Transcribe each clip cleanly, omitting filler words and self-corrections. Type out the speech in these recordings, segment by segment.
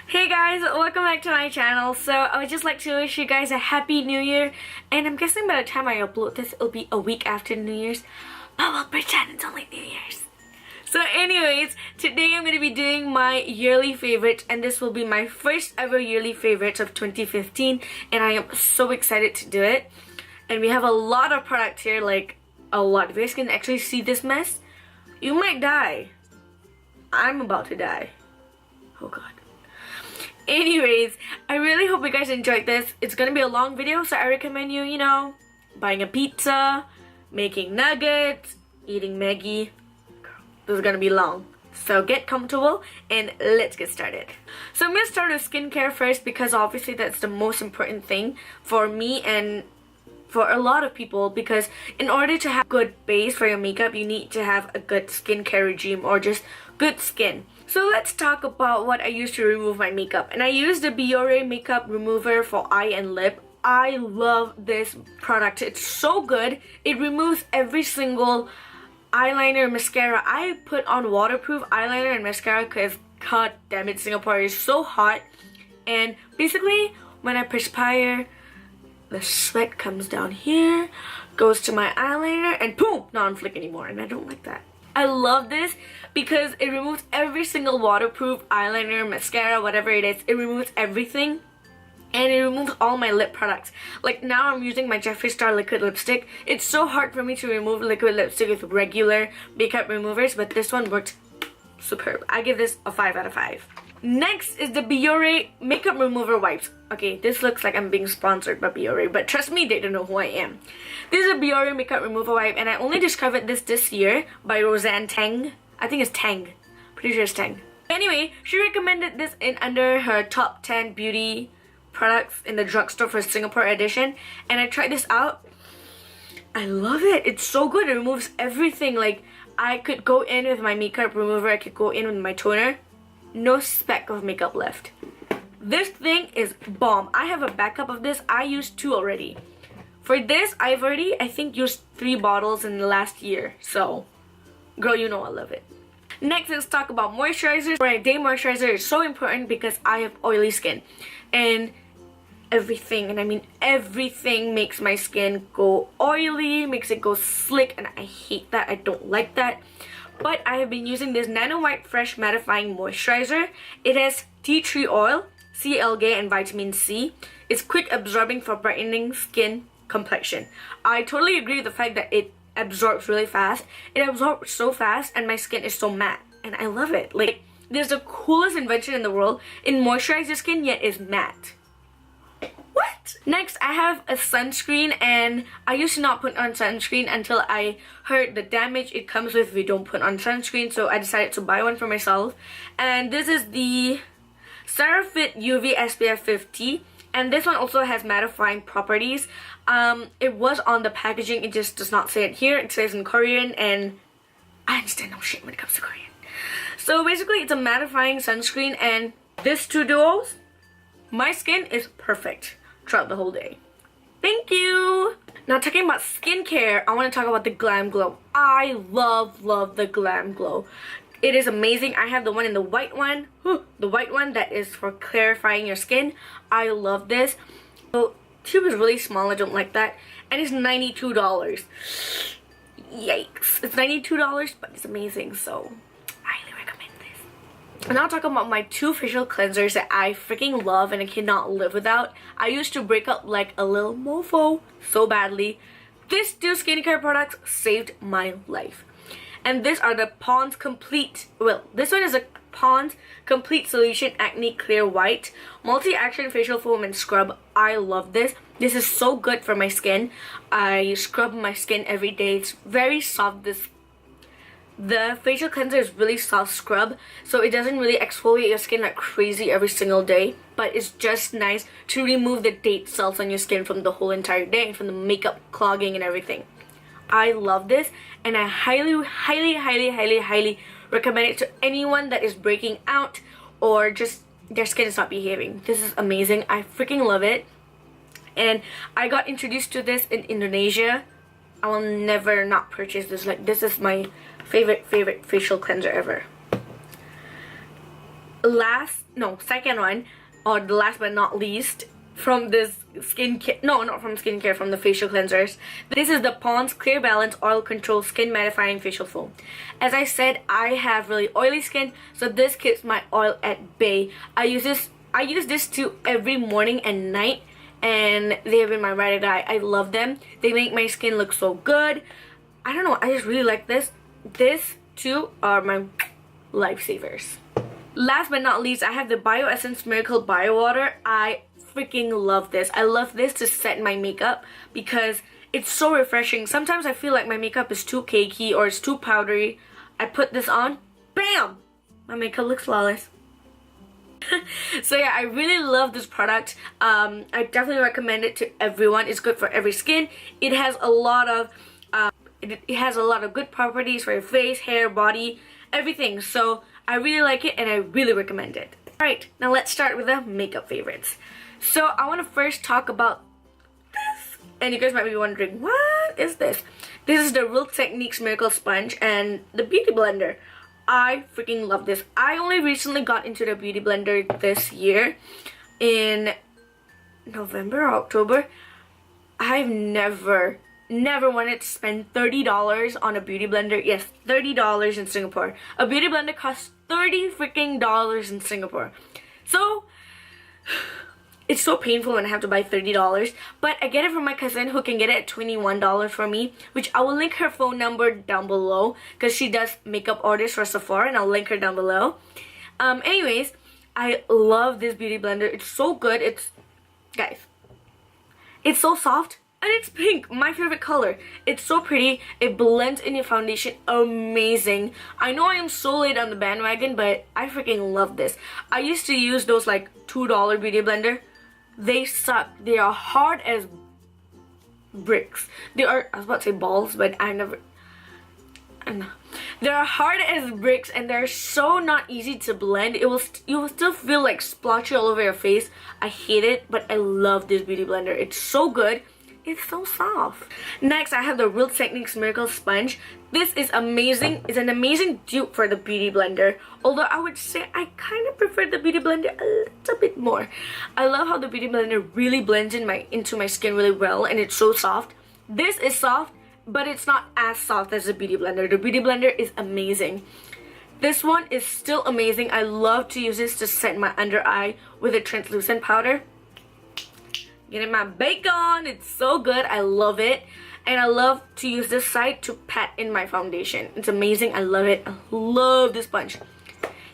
Hey guys, welcome back to my channel. So I would just like to wish you guys a happy new year, and I'm guessing by the time I upload this it'll be a week after New Year's, but we'll pretend it's only New Year's. So anyways, today I'm going to be doing my yearly favorites, and this will be my first ever yearly favorites of 2015, and I am so excited to do it. And we have a lot of products here, like a lot. If you guys can actually see this mess, you might die. I'm about to die. Oh god. Anyways, I really hope you guys enjoyed this. It's gonna be a long video, so I recommend you know, buying a pizza, making nuggets, eating Maggie. This is gonna be long. So get comfortable and let's get started. So I'm gonna start with skincare first because obviously that's the most important thing for me and for a lot of people, because in order to have good base for your makeup, you need to have a good skincare regime or just good skin. So let's talk about what I use to remove my makeup. And I use the Biore makeup remover for eye and lip. I love this product. It's so good. It removes every single eyeliner, mascara. I put on waterproof eyeliner and mascara because god damn it, Singapore is so hot. And basically when I perspire, the sweat comes down here, goes to my eyeliner, and boom, not on flick anymore, and I don't like that. I love this because it removes every single waterproof eyeliner, mascara, whatever it is. It removes everything, and it removes all my lip products. Like now I'm using my Jeffree Star liquid lipstick. It's so hard for me to remove liquid lipstick with regular makeup removers, but this one worked superb. I give this a 5 out of 5. Next is the Biore makeup remover wipes. Okay, this looks like I'm being sponsored by Biore, but trust me, they don't know who I am. This is a Biore makeup remover wipe, and I only discovered this year by Rosanne Tang. I think it's Tang. Pretty sure it's Tang. Anyway, she recommended this in under her top 10 beauty products in the drugstore for Singapore edition, and I tried this out. I love it. It's so good. It removes everything. Like, I could go in with my makeup remover, I could go in with my toner. No speck of makeup left. This thing is bomb. I have a backup of this. I used 2 already. For this, I've already, I think, used 3 bottles in the last year. So, girl, you know I love it. Next, let's talk about moisturizers. My day moisturizer is so important because I have oily skin. And everything, and I mean everything, makes my skin go oily, makes it go slick, and I hate that. I don't like that. But I have been using this Nano White Fresh Mattifying Moisturizer. It has tea tree oil, sea algae, and vitamin C. It's quick absorbing for brightening skin complexion. I totally agree with the fact that it absorbs really fast. It absorbs so fast and my skin is so matte. And I love it. Like, there's the coolest invention in the world. It moisturizes your skin yet is matte. What? Next, I have a sunscreen, and I used to not put on sunscreen until I heard the damage it comes with if you don't put on sunscreen, so I decided to buy one for myself. And this is the Cerafit UV SPF 50, and this one also has mattifying properties. It was on the packaging, it just does not say it here. It says in Korean, and I understand no shit when it comes to Korean. So basically, it's a mattifying sunscreen, and this 2 duos, my skin is perfect throughout the whole day. Thank you! Now talking about skincare, I want to talk about the Glam Glow. I love the Glam Glow. It is amazing. I have the one in the white one. The white one that is for clarifying your skin. I love this. The tube is really small. I don't like that. And it's $92. Yikes. It's $92, but it's amazing. So and I'll talk about my 2 facial cleansers that I freaking love and I cannot live without. I used to break up like a little mofo so badly. These 2 skincare products saved my life. And these are the Pond's Complete, well, this one is a Pond's Complete Solution Acne Clear White Multi-Action Facial Foam and Scrub. I love this. This is so good for my skin. I scrub my skin every day. It's very soft. The facial cleanser is really soft scrub, so it doesn't really exfoliate your skin like crazy every single day, but it's just nice to remove the dead cells on your skin from the whole entire day, from the makeup clogging and everything. I love this, and I highly recommend it to anyone that is breaking out or just their skin is not behaving. This is amazing. I freaking love it, and I got introduced to this in Indonesia. I will never not purchase this. Like, this is my favorite facial cleanser ever. second one, or the last but not least, from this skincare, no, not from skincare, from the facial cleansers. This is the Pond's Clear Balance Oil Control Skin Mattifying Facial Foam. As I said, I have really oily skin, so this keeps my oil at bay. I use this too every morning and night, and they have been my ride or die. I love them. They make my skin look so good. I don't know, I just really like this. This two are my lifesavers. Last but not least, I have the Bioessence Miracle Bio Water. I freaking love this. I love this to set my makeup because it's so refreshing. Sometimes I feel like my makeup is too cakey or it's too powdery. I put this on, bam! My makeup looks flawless. So yeah, I really love this product. I definitely recommend it to everyone. It's good for every skin. It has a lot of good properties for your face, hair, body, everything. So I really like it and I really recommend it. Alright, now let's start with the makeup favorites. So I want to first talk about this. And you guys might be wondering, what is this? This is the Real Techniques Miracle Sponge and the Beauty Blender. I freaking love this. I only recently got into the Beauty Blender this year in November or October. I've never wanted to spend $30 on a beauty blender. Yes, $30 in Singapore. A beauty blender costs $30 freaking dollars in Singapore. So it's so painful when I have to buy $30, but I get it from my cousin who can get it at $21 for me, which I will link her phone number down below because she does makeup orders for Sephora, and I'll link her down below. Anyways, I love this beauty blender. It's so good. Guys, it's so soft and it's pink, my favorite color. It's so pretty. It blends in your foundation amazing. I know I am so late on the bandwagon, but I freaking love this. I used to use those like $2 beauty blender. They suck. They are hard as bricks. I was about to say balls, but I know. They're hard as bricks and they're so not easy to blend. You will still feel like splotchy all over your face. I hate it, but I love this beauty blender. It's so good. It's so soft. Next, I have the Real Techniques Miracle Sponge. This is amazing. It's an amazing dupe for the Beauty Blender. Although I would say I kind of prefer the Beauty Blender a little bit more. I love how the Beauty Blender really blends into my skin really well, and it's so soft. This is soft, but it's not as soft as the Beauty Blender. The Beauty Blender is amazing. This one is still amazing. I love to use this to set my under eye with a translucent powder. Getting my bacon, it's so good. I love it. And I love to use this side to pat in my foundation. It's amazing. I love it. I love this sponge.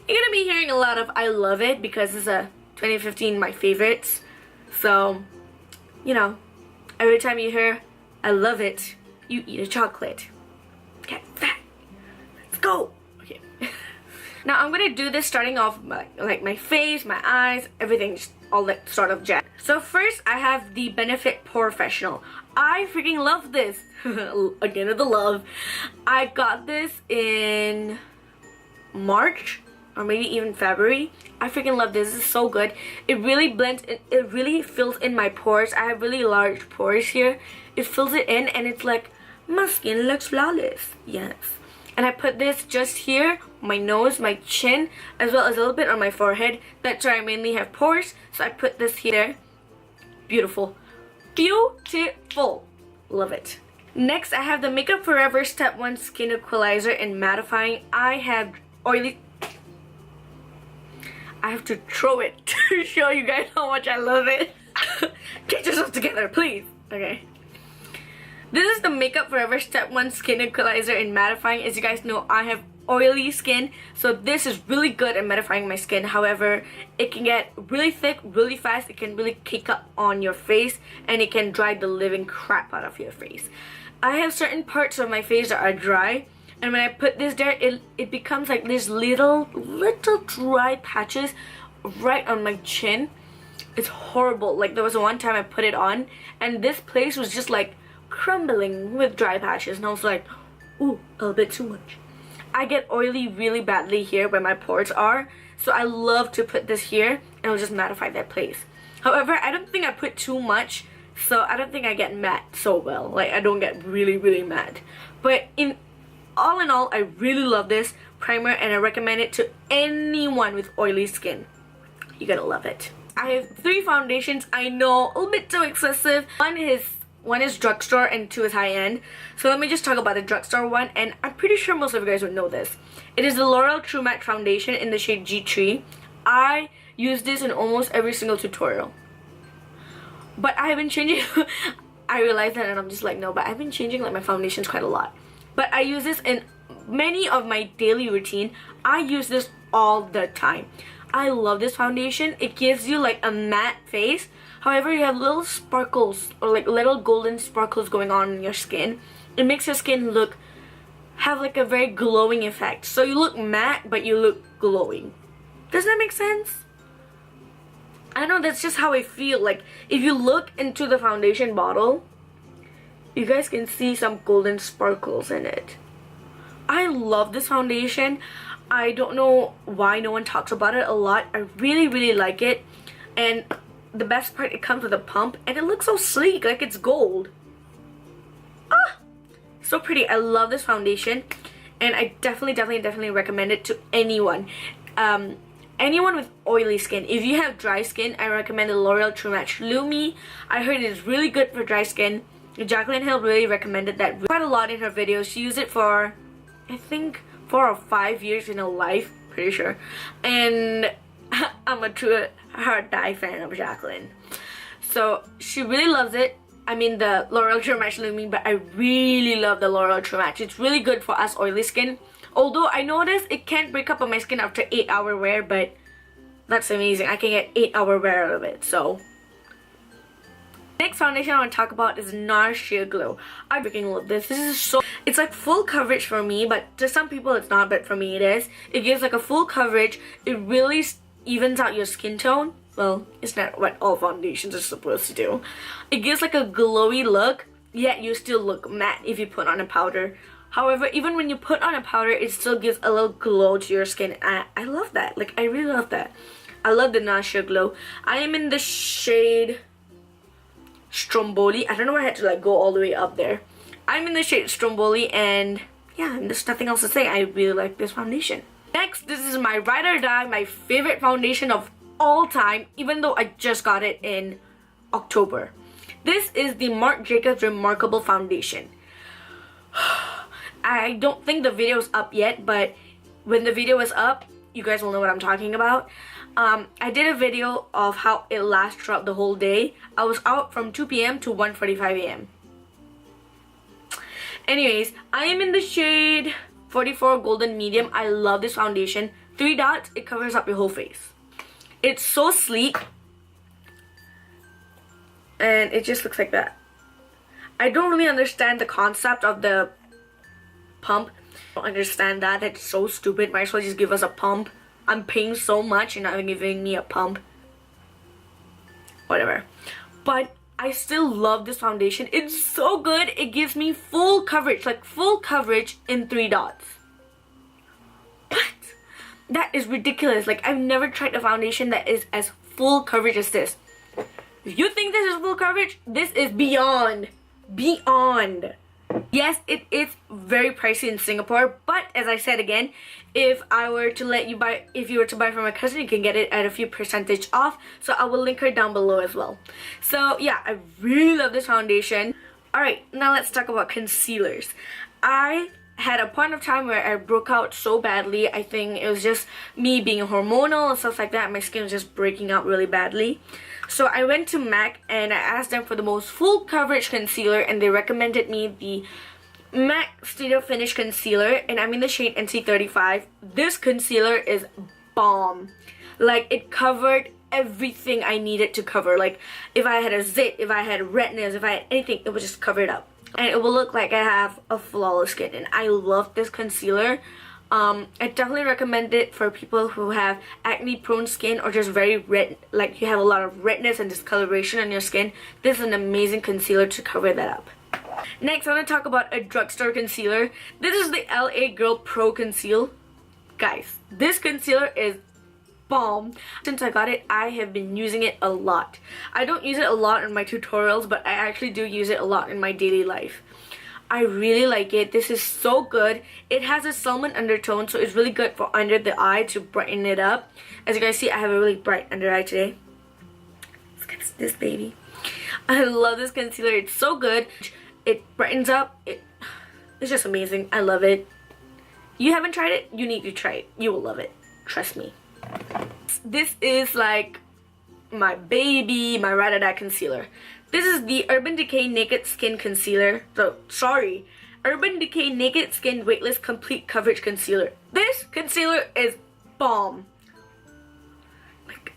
You're gonna be hearing a lot of I love it because it's a 2015 my favorites. So, you know, every time you hear I love it, you eat a chocolate. Okay, let's go. Okay. Now I'm gonna do this starting off like my face, my eyes, everything, all that sort of jazz. So first I have the Benefit POREfessional. I freaking love this. Again with the love. I got this in March or maybe even February. I freaking love this. This is so good. It really blends, it really fills in my pores. I have really large pores here. It fills it in and it's like my skin looks flawless. Yes. And I put this just here, my nose, my chin, as well as a little bit on my forehead. That's where I mainly have pores. So I put this here. Beautiful. Beautiful. Love it. Next, I have the Makeup Forever Step 1 Skin Equalizer and Mattifying. I have oily... I have to throw it to show you guys how much I love it. Get yourself together, please. Okay. This is the Makeup Forever Step 1 Skin Equalizer and Mattifying. As you guys know, I have oily skin, so this is really good at mattifying my skin. However, it can get really thick really fast. It can really cake up on your face, and it can dry the living crap out of your face. I have certain parts of my face that are dry, and when I put this there, it becomes like these little dry patches right on my chin. It's horrible. Like there was one time I put it on, and this place was just like crumbling with dry patches, and I was like, ooh, a little bit too much. I get oily really badly here where my pores are, so I love to put this here and it'll just mattify that place. However, I don't think I put too much, so I don't think I get matte so well. Like I don't get really matte. But all in all, I really love this primer, and I recommend it to anyone with oily skin. You're gonna love it. I have 3 foundations. I know, a little bit too excessive. One is drugstore and 2 is high-end. So let me just talk about the drugstore one, and I'm pretty sure most of you guys would know this. It is the L'Oreal True Matte Foundation in the shade G3. I use this in almost every single tutorial. But I have been changing I realized that and I'm just like, no, but I've been changing like my foundations quite a lot. But I use this in many of my daily routine. I use this all the time. I love this foundation. It gives you like a matte face. However, you have little sparkles or like little golden sparkles going on in your skin. It makes your skin have like a very glowing effect. So you look matte, but you look glowing. Does that make sense? I know that's just how I feel. Like if you look into the foundation bottle, you guys can see some golden sparkles in it. I love this foundation. I don't know why no one talks about it a lot. I really, really like it. And the best part, it comes with a pump and it looks so sleek, like it's gold. Ah, so pretty. I love this foundation and I definitely recommend it to anyone. Anyone with oily skin. If you have dry skin, I recommend the L'Oreal True Match Lumi. I heard it is really good for dry skin. Jaclyn Hill really recommended that quite a lot in her videos. She used it for, I think, 4 or 5 years in her life, pretty sure. And I'm a true hard die fan of Jaclyn. So she really loves it. I mean the L'Oreal True Match Lumi, but I really love the L'Oreal True Match. It's really good for us oily skin. Although I noticed it can't break up on my skin after 8-hour wear, but that's amazing. I can get 8-hour wear out of it, so. Next foundation I want to talk about is NARS Sheer Glow. I freaking love this. This is so, it's like full coverage for me, but to some people it's not, but for me it is. It gives like a full coverage. It really evens out your skin tone. Well, it's not what all foundations are supposed to do. It gives like a glowy look, yet you still look matte if you put on a powder. However, even when you put on a powder, it still gives a little glow to your skin. I love that. Like, I really love that. I love the NARS Sheer Glow. I am in the shade Stromboli. I don't know why I had to like go all the way up there. I'm in the shade Stromboli, and yeah, there's nothing else to say. I really like this foundation. Next, this is my ride or die, my favorite foundation of all time, even though I just got it in October. This is the Marc Jacobs Remarkable Foundation. I don't think the video is up yet, but when the video is up, you guys will know what I'm talking about. I did a video of how it lasts throughout the whole day. I was out from 2 p.m. to 1:45 a.m. Anyways, I am in the shade 44 Golden Medium. I love this foundation. 3 dots, it covers up your whole face. It's so sleek. And it just looks like that. I don't really understand the concept of the pump. I don't understand that. It's so stupid. Might as well just give us a pump. I'm paying so much and not giving me a pump. Whatever. But I still love this foundation. It's so good. It gives me full coverage. Like full coverage in 3 dots. What? That is ridiculous. Like I've never tried a foundation that is as full coverage as this. If you think this is full coverage, this is beyond. Beyond. Yes, it is very pricey in Singapore, but as I said again, if you were to buy from my cousin, you can get it at a few percentage off. So I will link her down below as well. So yeah, I really love this foundation. Alright, now let's talk about concealers. I had a point of time where I broke out so badly. I think it was just me being hormonal and stuff like that. My skin was just breaking out really badly. So I went to MAC and I asked them for the most full coverage concealer, and they recommended me the MAC Studio Finish Concealer, and I'm in the shade NC35. This concealer is bomb. Like it covered everything I needed to cover. Like if I had a zit, if I had redness, if I had anything, it would just cover it up. And it will look like I have a flawless skin, and I love this concealer. I definitely recommend it for people who have acne prone skin or just very red, like you have a lot of redness and discoloration on your skin. This is an amazing concealer to cover that up. Next, I want to talk about a drugstore concealer. This is the LA Girl Pro Conceal. Guys, this concealer is bomb. Since I got it, I have been using it a lot. I don't use it a lot in my tutorials, but I actually do use it a lot in my daily life. I really like it. This is so good. It has a salmon undertone, so it's really good for under the eye to brighten it up. As you guys see, I have a really bright under eye today. Look at this baby. I love this concealer. It's so good. It brightens up. It's just amazing. I love it. You haven't tried it? You need to try it. You will love it. Trust me. This is like my baby, my ride or die concealer. This is the Urban Decay Naked Skin Concealer. Urban Decay Naked Skin Weightless Complete Coverage Concealer. This concealer is bomb. Like,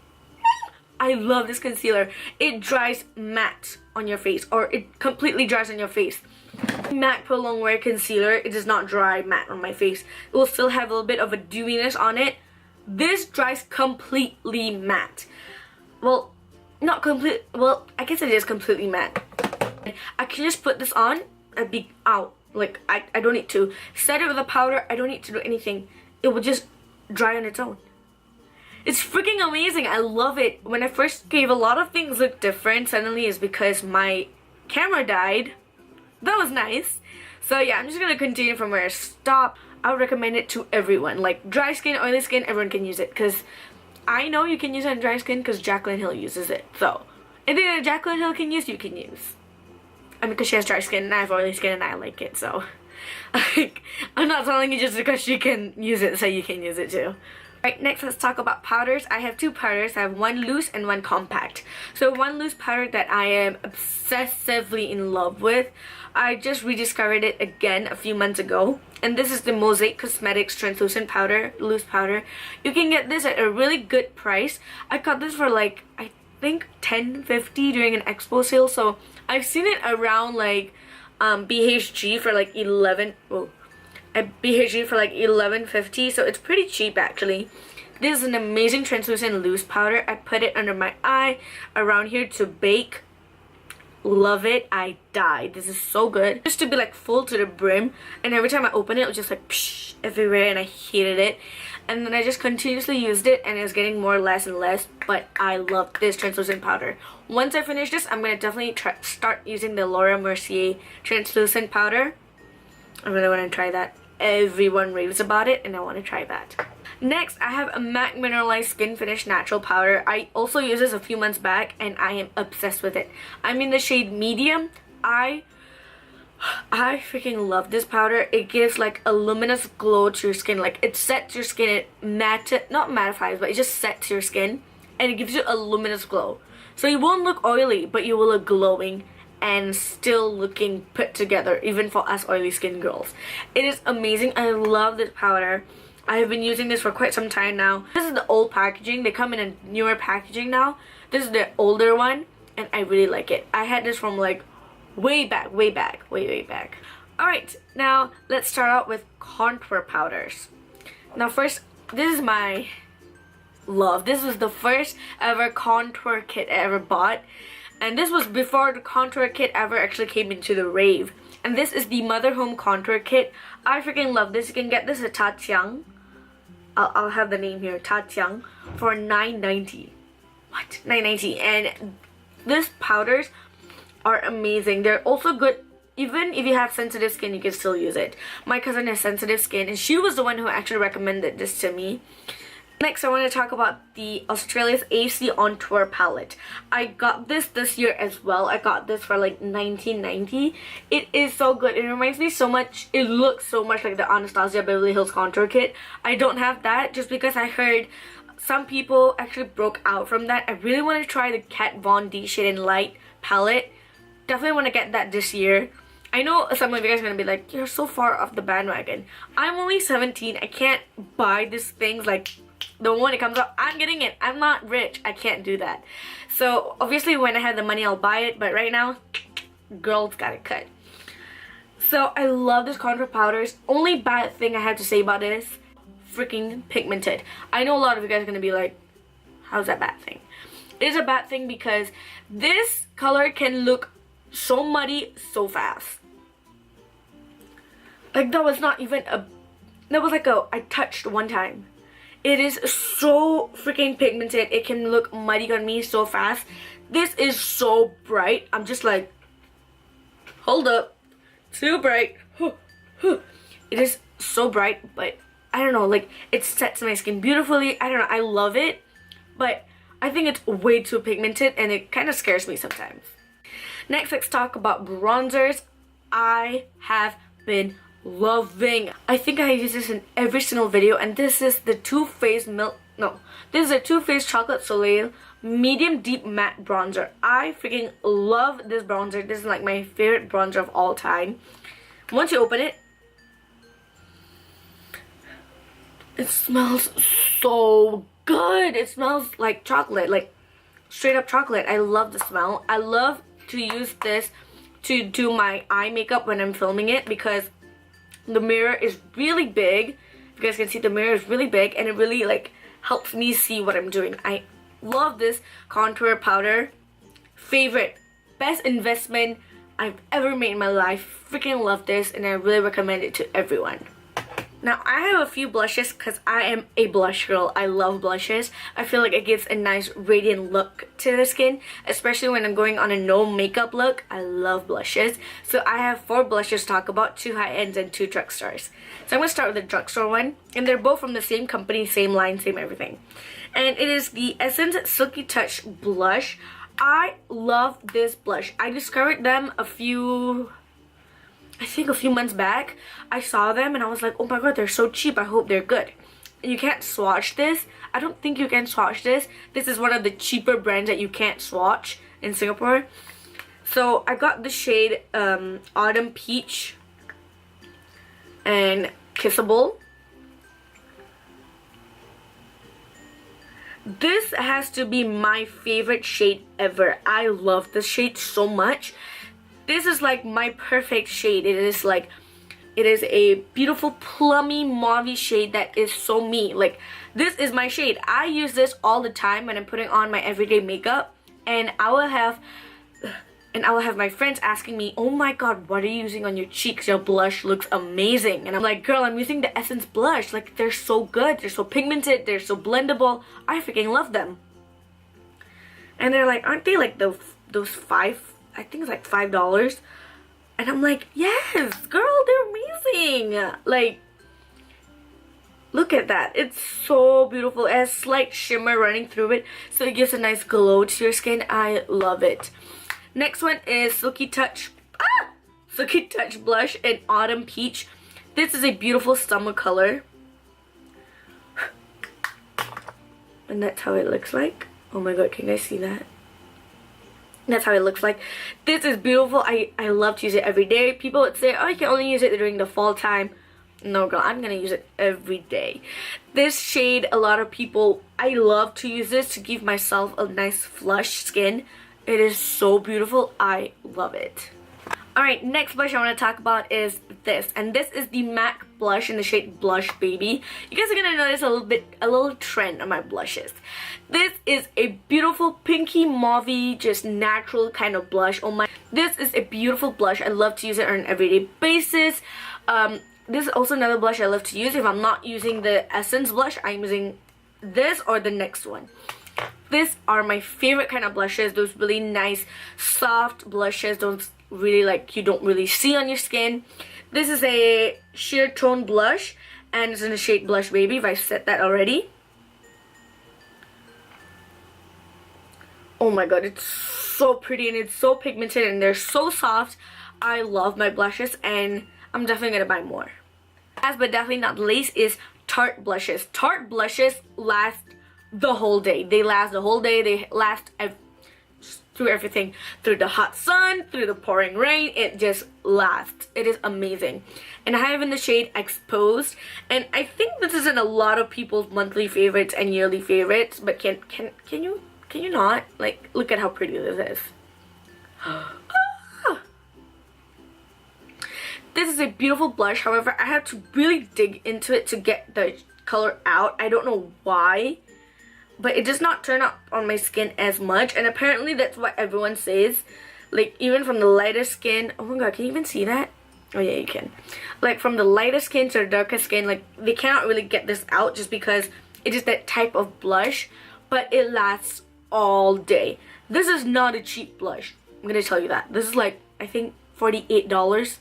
I love this concealer. It dries matte on your face, or it completely dries on your face. MAC Pro Longwear Concealer, it does not dry matte on my face. It will still have a little bit of a dewiness on it. This dries completely matte. Well, not complete, well, I guess it is completely matte. I can just put this on and be out. Like, I don't need to set it with a powder. I don't need to do anything. It will just dry on its own. It's freaking amazing. I love it. When I first gave, a lot of things look different. Suddenly it's because my camera died. That was nice. So yeah, I'm just gonna continue from where I stopped. I would recommend it to everyone. Like dry skin, oily skin, everyone can use it. Because I know you can use it on dry skin because Jaclyn Hill uses it. So anything that Jaclyn Hill can use, you can use. I mean, because she has dry skin and I have oily skin and I like it. So like, I'm not telling you just because she can use it so you can use it too. Right, next let's talk about powders. I have two powders. I have one loose and one compact. So one loose powder that I am obsessively in love with. I just rediscovered it again a few months ago. And this is the Mosaic Cosmetics Translucent Powder, loose powder. You can get this at a really good price. I got this for like, I think $10.50 during an expo sale. So I've seen it around like BHG for like at BHG for like $11.50, so it's pretty cheap actually. This is an amazing translucent loose powder. I put it under my eye, around here to bake. Love it. I died. This is so good. Just to be like full to the brim, and every time I open it, it was just like psh, everywhere, and I hated it. And then I just continuously used it, and it was getting more less and less, but I love this translucent powder. Once I finish this, I'm gonna definitely start using the Laura Mercier translucent powder. I really want to try that. Everyone raves about it and I want to try that. Next, I have a MAC Mineralized Skin Finish Natural Powder. I also used this a few months back and I am obsessed with it. I'm in the shade medium. I freaking love this powder. It gives like a luminous glow to your skin. Like it sets your skin, it not mattifies, but it just sets your skin and it gives you a luminous glow. So you won't look oily, but you will look glowing and still looking put together, even for us oily skin girls. It is amazing. I love this powder. I have been using this for quite some time now. This is the old packaging. They come in a newer packaging now. This is the older one and I really like it. I had this from like way back. Alright, now let's start out with contour powders. Now first, this is my love. This was the first ever contour kit I ever bought. And this was before the contour kit ever actually came into the rave. And this is the Mother Home Contour Kit. I freaking love this. You can get this at Tatiang. I'll have the name here, Tatiang, for $9.90. What? $9.90. And these powders are amazing. They're also good. Even if you have sensitive skin, you can still use it. My cousin has sensitive skin and she was the one who actually recommended this to me. Next, I want to talk about the Australia's AC On Tour palette. I got this year as well. I got this for like $19.90. It is so good. It reminds me so much. It looks so much like the Anastasia Beverly Hills Contour Kit. I don't have that just because I heard some people actually broke out from that. I really want to try the Kat Von D Shade and Light palette. Definitely want to get that this year. I know some of you guys are going to be like, you're so far off the bandwagon. I'm only 17. I can't buy these things like the moment it comes out. I'm getting it. I'm not rich. I can't do that. So obviously when I have the money I'll buy it, but right now girls got it cut. So I love this contour powders. Only bad thing I have to say about this, freaking pigmented. I know a lot of you guys are gonna be like, how's that bad thing? It is a bad thing because this color can look so muddy so fast. Like that was not even a, that was like a, I touched one time. It is so freaking pigmented. It can look muddy on me so fast. This is so bright. I'm just like, hold up. too bright. It is so bright, but I don't know, like it sets my skin beautifully. I don't know, I love it, but I think it's way too pigmented and it kind of scares me sometimes. Next, let's talk about bronzers. I have been loving, I think I use this in every single video, and this is the Too Faced this is a Too Faced Chocolate Soleil Medium Deep Matte Bronzer. I freaking love this bronzer. This is like my favorite bronzer of all time. Once you open it, it smells so good. It smells like chocolate, like straight up chocolate. I love the smell. I love to use this to do my eye makeup when I'm filming it because the mirror is really big. You guys can see the mirror is really big and it really like helps me see what I'm doing. I love this contour powder. Favorite, best investment I've ever made in my life. Freaking love this and I really recommend it to everyone. Now I have a few blushes because I am a blush girl. I love blushes. I feel like it gives a nice radiant look to the skin, especially when I'm going on a no makeup look. I love blushes. So I have 4 blushes to talk about, 2 high-ends and 2 drugstores. So I'm going to start with the drugstore one, and they're both from the same company, same line, same everything. And it is the Essence Silky Touch Blush. I love this blush. I discovered them a few months back. I saw them and I was like, oh my god, they're so cheap. I hope they're good. And you can't swatch this. I don't think you can swatch this. This is one of the cheaper brands that you can't swatch in Singapore. So I got the shade Autumn Peach and Kissable. This has to be my favorite shade ever. I love this shade so much. This is like my perfect shade. It is a beautiful plummy mauve shade that is so me. Like this is my shade. I use this all the time when I'm putting on my everyday makeup, and I will have my friends asking me, oh my god, what are you using on your cheeks? Your blush looks amazing. And I'm like, girl, I'm using the Essence blush. Like they're so good. They're so pigmented. They're so blendable. I freaking love them. And they're like, aren't they like those I think it's like $5, and I'm like, yes, girl, they're amazing. Like, look at that. It's so beautiful. It has slight shimmer running through it, so it gives a nice glow to your skin. I love it. Next one is Silky Touch Blush in Autumn Peach. This is a beautiful summer color, and that's how it looks like. Oh my god, can you guys see that? That's how it looks like. This is beautiful. I love to use it every day. People would say, oh, you can only use it during the fall time. No, girl, I'm gonna use it every day. This shade, a lot of people, I love to use this to give myself a nice flush skin. It is so beautiful. I love it. Alright, next blush I want to talk about is this. And this is the MAC blush in the shade Blush Baby. You guys are going to notice a little trend on my blushes. This is a beautiful pinky mauve, just natural kind of blush. Oh my, this is a beautiful blush. I love to use it on an everyday basis. This is also another blush I love to use. If I'm not using the Essence blush, I'm using this or the next one. These are my favorite kind of blushes. Those really nice, soft blushes. Those really like you don't really see on your skin. This is a sheer tone blush and it's in the shade Blush Baby, if I said that already. Oh my god, it's so pretty and it's so pigmented and they're so soft. I love my blushes and I'm definitely gonna buy more. Last but definitely not least is Tarte blushes. Tarte blushes last the whole day. They last the whole day. They last through everything, through the hot sun, through the pouring rain. It just lasts. It is amazing. And I have in the shade Exposed, and I think this is in a lot of people's monthly favorites and yearly favorites, but can you not? Like, look at how pretty this is. This is a beautiful blush. However, I had to really dig into it to get the color out. I don't know why, but it does not turn up on my skin as much, and apparently that's what everyone says. Like, even from the lighter skin, oh my god, can you even see that? Oh yeah, you can. Like, from the lighter skin to the darker skin, like, they cannot really get this out just because it is that type of blush, but it lasts all day. This is not a cheap blush, I'm gonna tell you that. This is like, I think $48.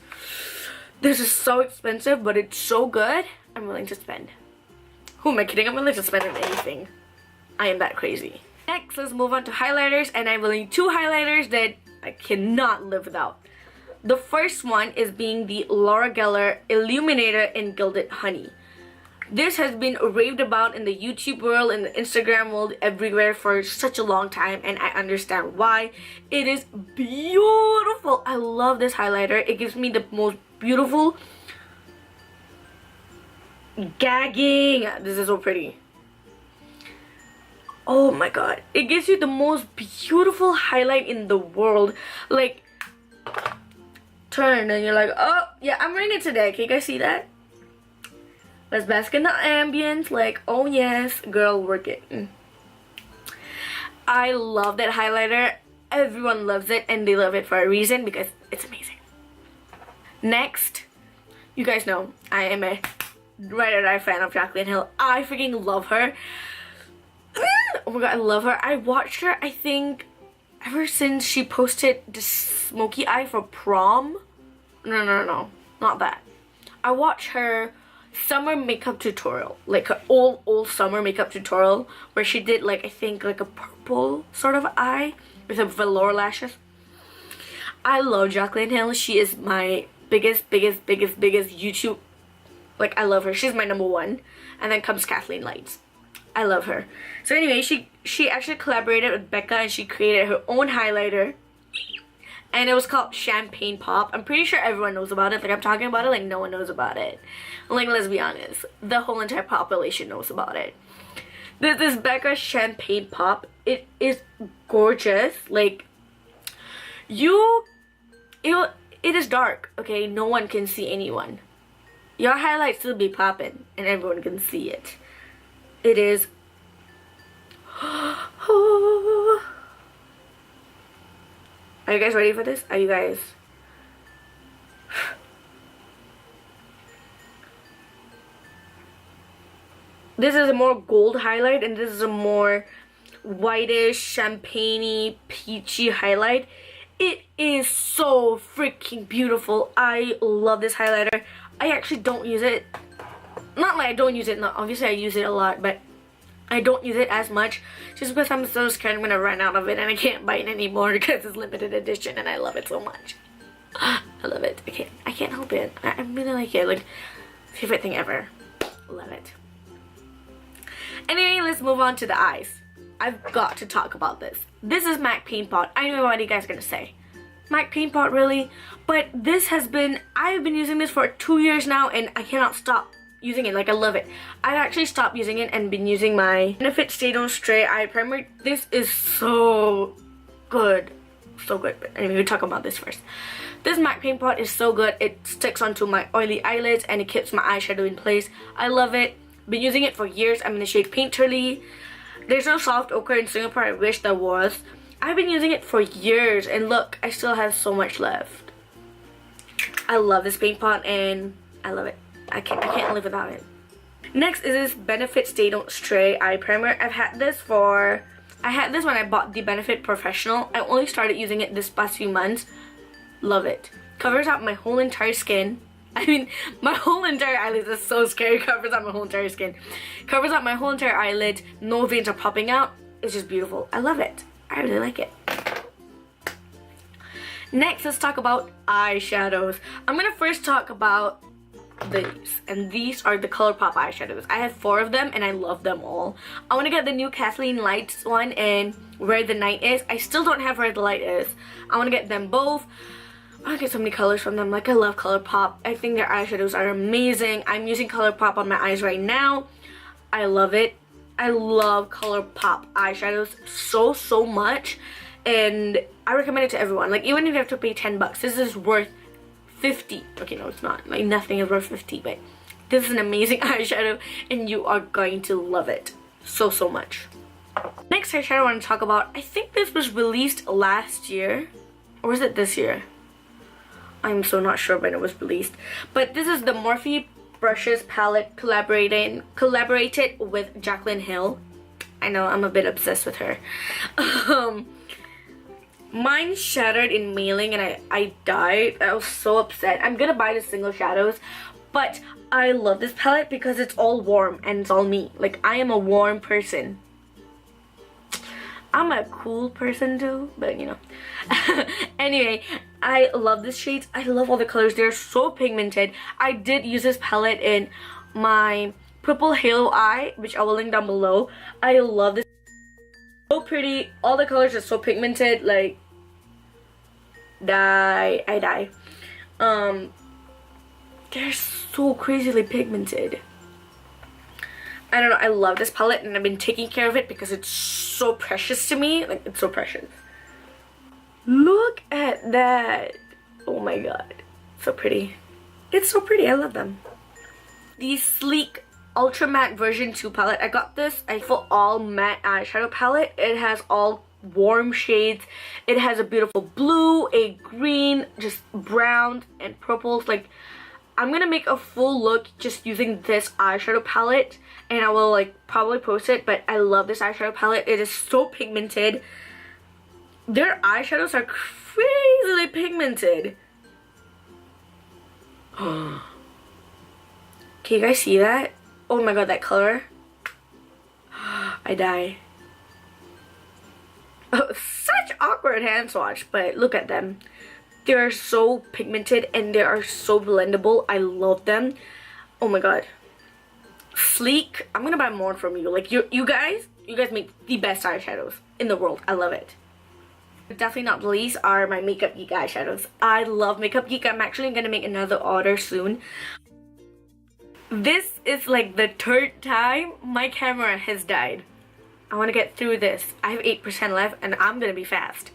This is so expensive, but it's so good. I'm willing to spend. Who am I kidding? I'm willing to spend on anything. I am that crazy. Next, let's move on to highlighters, and I'm willing 2 highlighters that I cannot live without. The first one is being the Laura Geller Illuminator in Gilded Honey. This has been raved about in the YouTube world, in the Instagram world, everywhere for such a long time, and I understand why. It is beautiful. I love this highlighter. It gives me the most beautiful gagging. This is so pretty. Oh my god. It gives you the most beautiful highlight in the world. Like, turn and you're like, oh yeah, I'm wearing it today. Can you guys see that? Let's bask in the ambience. Like, oh yes, girl, work it. I love that highlighter. Everyone loves it, and they love it for a reason, because it's amazing. Next, you guys know I am a ride or die fan of Jaclyn Hill. I freaking love her. Oh my god, I love her. I watched her, I think, ever since she posted the smoky eye for prom. No, not that. I watched her summer makeup tutorial, like her old summer makeup tutorial, where she did, like, I think like a purple sort of eye with a velour lashes. I love Jaclyn Hill. She is my biggest YouTube, like, I love her. She's my #1, and then comes Kathleen Lights. I love her. So anyway, she actually collaborated with Becca, and she created her own highlighter, and it was called Champagne Pop. I'm pretty sure everyone knows about it. Like, I'm talking about it like no one knows about it. Like, let's be honest, the whole entire population knows about it. This Becca Champagne Pop, it is gorgeous. Like, it is dark, okay? No one can see anyone. Your highlights still be popping, and everyone can see it. It is. Are you guys ready for this? Are you guys? This is a more gold highlight, and this is a more whitish, champagne-y, peachy highlight. It is so freaking beautiful. I love this highlighter. I actually don't use it. Not like I don't use it. No, obviously I use it a lot, but I don't use it as much just because I'm so scared I'm gonna run out of it and I can't buy it anymore because it's limited edition and I love it so much. I love it. I can't help it. I really like it. Like, favorite thing ever. Love it. Anyway, let's move on to the eyes. I've got to talk about this. This is MAC Paint Pot. I know what you guys are gonna say. MAC Paint Pot, really? But this has been, I've been using this for 2 years now, and I cannot stop using it. Like, I love it. I've actually stopped using it and been using my Benefit Stay Don't Stray Eye Primer. This is so good. So good. But anyway, we'll talk about this first. This MAC Paint Pot is so good. It sticks onto my oily eyelids and it keeps my eyeshadow in place. I love it. Been using it for years. I'm in the shade Painterly. There's no soft ochre in Singapore. I wish there was. I've been using it for years, and look, I still have so much left. I love this paint pot, and I love it. I can't live without it. Next is this Benefit Stay Don't Stray Eye Primer. I had this when I bought the Benefit Professional. I only started using it this past few months. Love it. Covers up my whole entire skin. I mean, my whole entire eyelid is so scary. Covers up my whole entire skin. Covers up my whole entire eyelid. No veins are popping out. It's just beautiful. I love it. I really like it. Next, let's talk about eyeshadows. I'm gonna first talk about these, and these are the ColourPop eyeshadows. I have 4 of them and I love them all. I want to get the new Kathleen Lights one and Where the Night Is. I still don't have Where the Light Is. I want to get them both. I want to get so many colors from them. Like, I love ColourPop. I think their eyeshadows are amazing. I'm using ColourPop on my eyes right now. I love it. I love ColourPop eyeshadows so much, and I recommend it to everyone. Like, even if you have to pay 10 bucks, this is worth 50. Okay, no, it's not. Like, nothing is worth 50, but this is an amazing eyeshadow, and you are going to love it so much. Next eyeshadow I want to talk about, I think this was released last year, or was it this year? I'm so not sure when it was released, but this is the Morphe Brushes palette collaborated with Jaclyn Hill. I know, I'm a bit obsessed with her. Mine shattered in mailing and I died. I was so upset. I'm gonna buy the single shadows, but I love this palette because it's all warm and it's all me. Like, I am a warm person. I'm a cool person too, but you know. Anyway, I love this shades. I love all the colors. They're so pigmented. I did use this palette in my Purple Halo Eye, which I will link down below. I love this. So pretty. All the colors are so pigmented. Like, I die. They're so crazily pigmented. I don't know, I love this palette and I've been taking care of it because it's so precious to me. Like, it's so precious. Look at that. Oh my god. So pretty. It's so pretty. I love them. The Sleek Ultra Matte version 2 palette. I got this for all matte eyeshadow palette. It has all warm shades. It has a beautiful blue, a green, just brown and purples. Like, I'm gonna make a full look just using this eyeshadow palette and I will like probably post it, but I love this eyeshadow palette. It is so pigmented. Their eyeshadows are crazily pigmented. Can you guys see that? Oh my god, that color. I die. Oh, such awkward hand swatch, but look at them. They are so pigmented and they are so blendable. I love them. Oh my god. Sleek. I'm gonna buy more from you. Like, you guys make the best eyeshadows in the world. I love it. Definitely not the least are my Makeup Geek eyeshadows. I love Makeup Geek. I'm actually gonna make another order soon. This is like the third time my camera has died. I want to get through this. I have 8% left and I'm gonna be fast.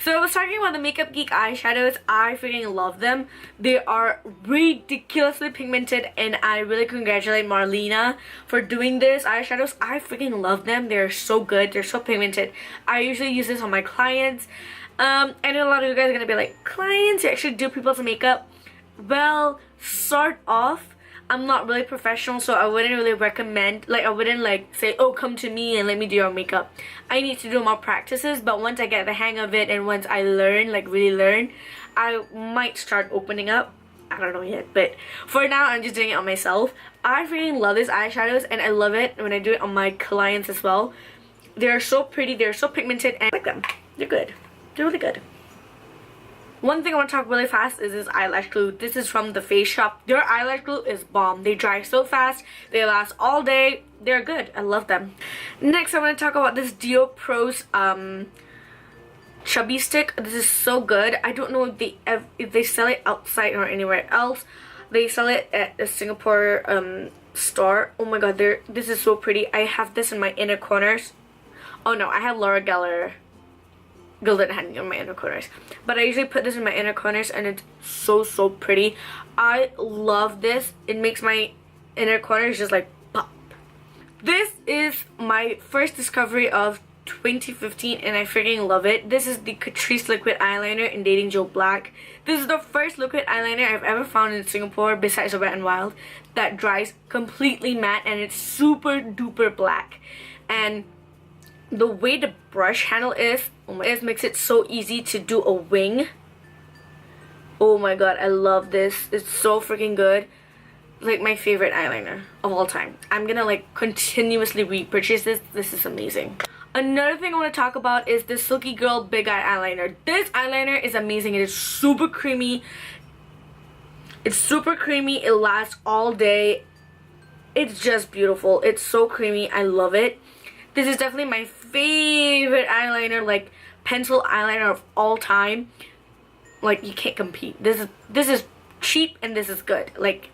So I was talking about the Makeup Geek eyeshadows. I freaking love them. They are ridiculously pigmented and I really congratulate Marlena for doing this eyeshadows. I freaking love them. They're so good. They're so pigmented. I usually use this on my clients. I know a lot of you guys are going to be like, clients? You actually do people's makeup? Well, sort of. I'm not really professional, so I wouldn't really recommend, like, I wouldn't like say, oh, come to me and let me do your makeup. I need to do more practices, but once I get the hang of it and once I learn, like really learn, I might start opening up. I don't know yet, but for now I'm just doing it on myself. I freaking love these eyeshadows and I love it when I do it on my clients as well. They're so pretty, they're so pigmented, and I like them. They're good. They're really good. One thing I want to talk really fast is this eyelash glue. This is from the Face Shop. Their eyelash glue is bomb. They dry so fast. They last all day. They're good. I love them. Next, I want to talk about this Dio Pro's chubby stick. This is so good. I don't know if they sell it outside or anywhere else. They sell it at the Singapore store. Oh my god, this is so pretty. I have this in my inner corners. Oh no, I have Laura Geller gilded hand in my inner corners, but I usually put this in my inner corners and it's so pretty. I love this. It makes my inner corners just like pop. This is my first discovery of 2015 and I freaking love it. This is the Catrice liquid eyeliner in Dating Joe Black. This is the first liquid eyeliner I've ever found in Singapore besides the Wet n Wild that dries completely matte and it's super duper black. And the way the brush handle is, it makes it so easy to do a wing. Oh my god, I love this. It's so freaking good. Like my favorite eyeliner of all time. I'm gonna like continuously repurchase this. This is amazing. Another thing I want to talk about is the Silky Girl Big Eye Eyeliner. This eyeliner is amazing. It is super creamy. It's super creamy. It lasts all day. It's just beautiful. It's so creamy. I love it. This is definitely my favorite eyeliner, like pencil eyeliner of all time. Like, you can't compete. This is cheap and this is good. Like,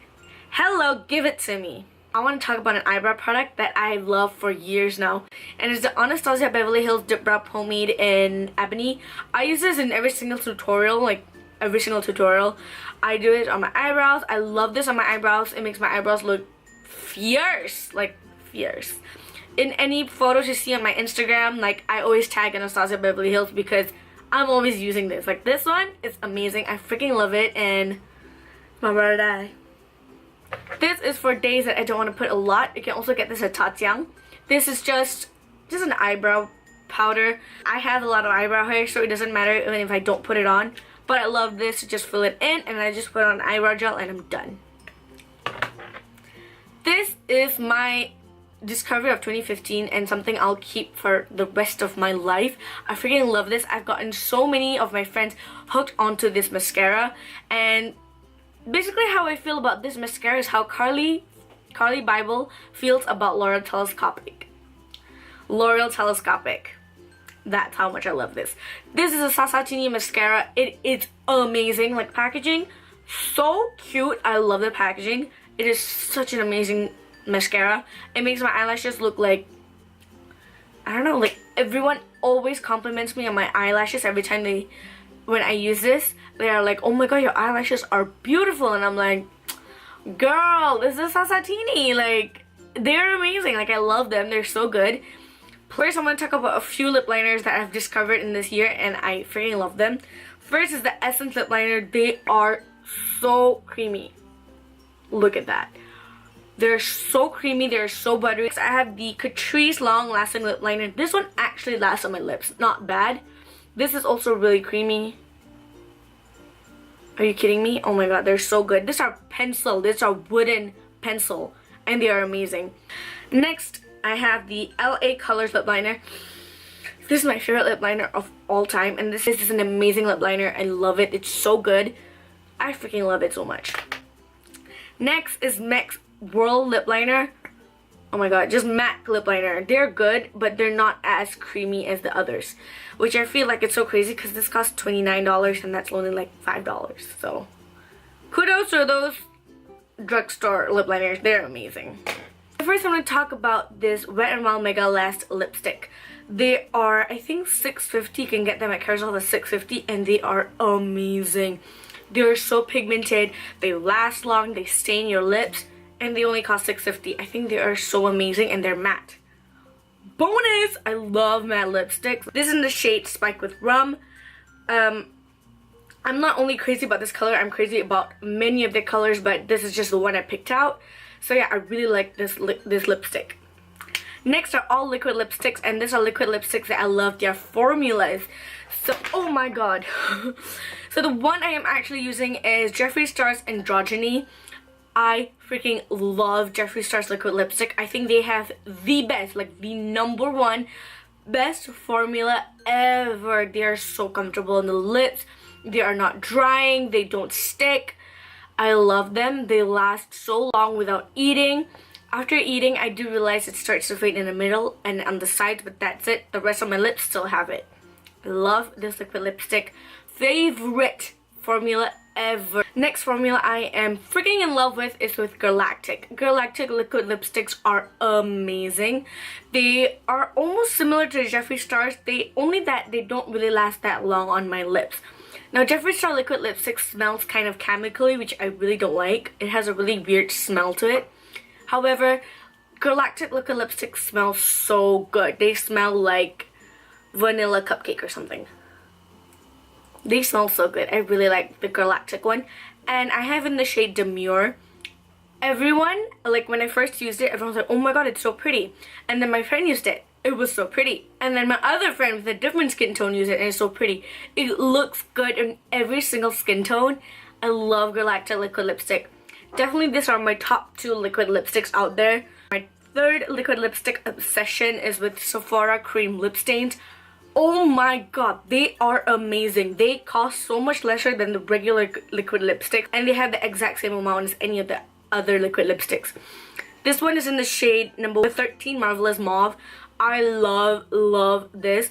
hello, give it to me. I want to talk about an eyebrow product that I've loved for years now, and it's the Anastasia Beverly Hills Dip Brow Pomade in Ebony. I use this in every single tutorial, like every single tutorial. I do it on my eyebrows. I love this on my eyebrows. It makes my eyebrows look fierce, like fierce. In any photos you see on my Instagram, like I always tag Anastasia Beverly Hills because I'm always using this. Like this one is amazing. I freaking love it, and my brother die. This is for days that I don't want to put a lot. You can also get this at Tatiang. This is just an eyebrow powder. I have a lot of eyebrow hair, so it doesn't matter even if I don't put it on. But I love this to just fill it in, and I just put on eyebrow gel and I'm done. This is my discovery of 2015 and something I'll keep for the rest of my life. I freaking love this. I've gotten so many of my friends hooked onto this mascara, and basically how I feel about this mascara is how Carly Bible feels about L'Oreal Telescopic. L'Oreal Telescopic. That's how much I love this. This is a Sansatini mascara. It is amazing. Like, packaging, so cute. I love the packaging. It is such an amazing mascara. It makes my eyelashes look like, I don't know, like everyone always compliments me on my eyelashes every time when I use this. They are like, oh my god, your eyelashes are beautiful, and I'm like, girl, this is Sansatini. Like, they're amazing. Like, I love them. They're so good. First, I'm going to talk about a few lip liners that I've discovered in this year, and I freaking love them. First is the Essence lip liner. They are so creamy. Look at that. They're so creamy. They're so buttery. I have the Catrice Long Lasting Lip Liner. This one actually lasts on my lips. Not bad. This is also really creamy. Are you kidding me? Oh my god, they're so good. These are pencil. These are wooden pencil, and they are amazing. Next, I have the LA Colors lip liner. This is my favorite lip liner of all time, and this is an amazing lip liner. I love it. It's so good. I freaking love it so much. Next is MAC's World lip liner. Oh my god, just MAC lip liner. They're good, but they're not as creamy as the others, which I feel like it's so crazy because this costs $29 and that's only like $5. So kudos to those drugstore lip liners. They're amazing. First, I'm going to talk about this Wet n Wild Mega Last lipstick. They are, I think, $6.50. You can get them at Carousel for $6.50, and they are amazing. They are so pigmented. They last long. They stain your lips, and they only cost $6.50. I think they are so amazing, and they're matte. Bonus! I love matte lipsticks. This is in the shade Spike with Rum. I'm not only crazy about this color, I'm crazy about many of the colors, but this is just the one I picked out. So yeah, I really like this lipstick. Next are all liquid lipsticks, and these are liquid lipsticks that I love. They are formulas. So, oh my god. So the one I am actually using is Jeffree Star's Androgyny. I freaking love Jeffree Star's liquid lipstick. I think they have the best, like the #1 best formula ever. They are so comfortable on the lips. They are not drying. They don't stick. I love them. They last so long without eating. After eating, I do realize it starts to fade in the middle and on the sides, but that's it. The rest of my lips still have it. I love this liquid lipstick. Favorite formula ever. Next formula I am freaking in love with is with Girlactik. Girlactik liquid lipsticks are amazing. They are almost similar to Jeffree Star's. Only that they don't really last that long on my lips. Now, Jeffree Star liquid lipstick smells kind of chemically, which I really don't like. It has a really weird smell to it. However, Girlactik liquid lipsticks smell so good. They smell like vanilla cupcake or something. They smell so good. I really like the Girlactik one. And I have in the shade Demure. Everyone, like when I first used it, everyone was like, oh my god, it's so pretty. And then my friend used it. It was so pretty. And then my other friend with a different skin tone used it, and it's so pretty. It looks good in every single skin tone. I love Girlactik liquid lipstick. Definitely these are my top 2 liquid lipsticks out there. My third liquid lipstick obsession is with Sephora Cream Lip Stains. Oh my god, they are amazing. They cost so much lesser than the regular liquid lipstick, and they have the exact same amount as any of the other liquid lipsticks. This one is in the shade number 13, Marvelous Mauve. I love this.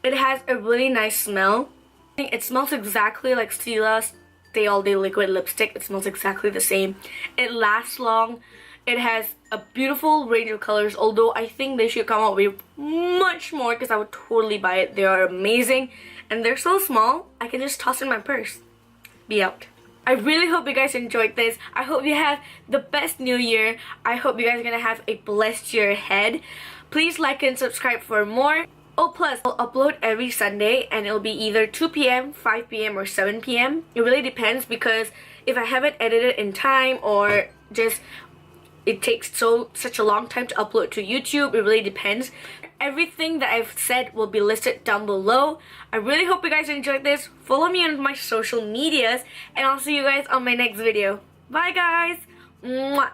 It has a really nice smell. It smells exactly like Stila's Stay All Day liquid lipstick. It smells exactly the same. It lasts long. It has a beautiful range of colors, although I think they should come out with much more because I would totally buy it. They are amazing, and they're so small I can just toss in my purse. Be out. I really hope you guys enjoyed this. I hope you have the best new year. I hope you guys are gonna have a blessed year ahead. Please like and subscribe for more. Oh, plus, I'll upload every Sunday, and it'll be either 2 p.m., 5 p.m., or 7 p.m. It really depends, because if I haven't edited in time, or just it takes such a long time to upload to YouTube, it really depends. everything that I've said will be listed down below. I really hope you guys enjoyed this. Follow me on my social medias, and I'll see you guys on my next video. Bye guys! Mwah.